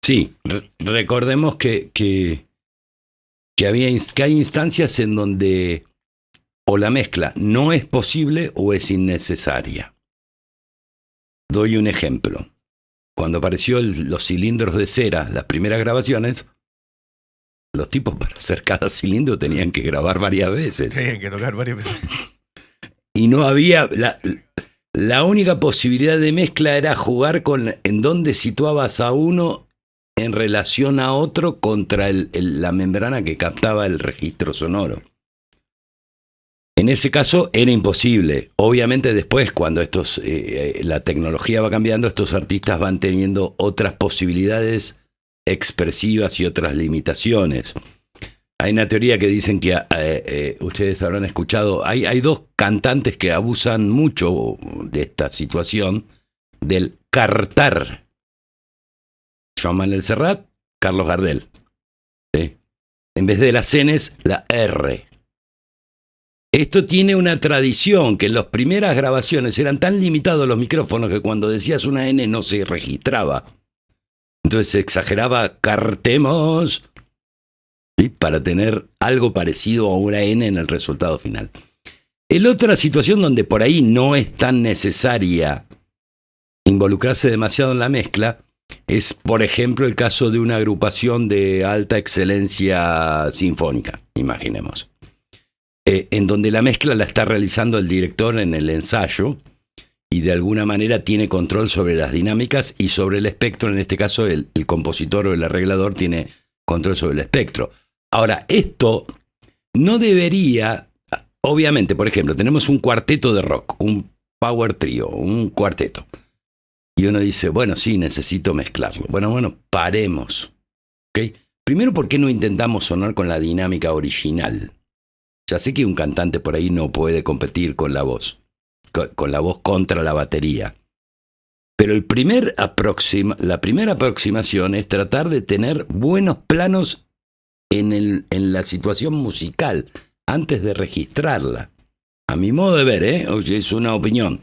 Sí, recordemos que hay instancias en donde o la mezcla no es posible o es innecesaria. Doy un ejemplo. Cuando apareció los cilindros de cera, las primeras grabaciones, los tipos para hacer cada cilindro tenían que grabar varias veces. Tenían que tocar varias veces. Y no había... La única posibilidad de mezcla era jugar con en dónde situabas a uno en relación a otro contra la membrana que captaba el registro sonoro. En ese caso era imposible. Obviamente después, cuando la tecnología va cambiando, estos artistas van teniendo otras posibilidades expresivas y otras limitaciones. Hay una teoría que dicen que ustedes habrán escuchado, hay dos cantantes que abusan mucho de esta situación, del cartar. Joan Manuel Serrat, Carlos Gardel. ¿Sí? En vez de las Ns, la R. Esto tiene una tradición, que en las primeras grabaciones eran tan limitados los micrófonos que cuando decías una N no se registraba. Entonces se exageraba cartemos, ¿sí? Para tener algo parecido a una N en el resultado final. La otra situación donde por ahí no es tan necesaria involucrarse demasiado en la mezcla es, por ejemplo, el caso de una agrupación de alta excelencia sinfónica, imaginemos. En donde la mezcla la está realizando el director en el ensayo y de alguna manera tiene control sobre las dinámicas y sobre el espectro. En este caso el compositor o el arreglador tiene control sobre el espectro. Ahora, esto no debería, obviamente, por ejemplo, tenemos un cuarteto de rock, un power trio, un cuarteto, y uno dice, bueno, sí, necesito mezclarlo. Bueno, paremos, ¿okay? Primero, ¿por qué no intentamos sonar con la dinámica original? Ya sé que un cantante por ahí no puede competir con la voz contra la batería. Pero la primera aproximación es tratar de tener buenos planos en la situación musical antes de registrarla. A mi modo de ver, es una opinión.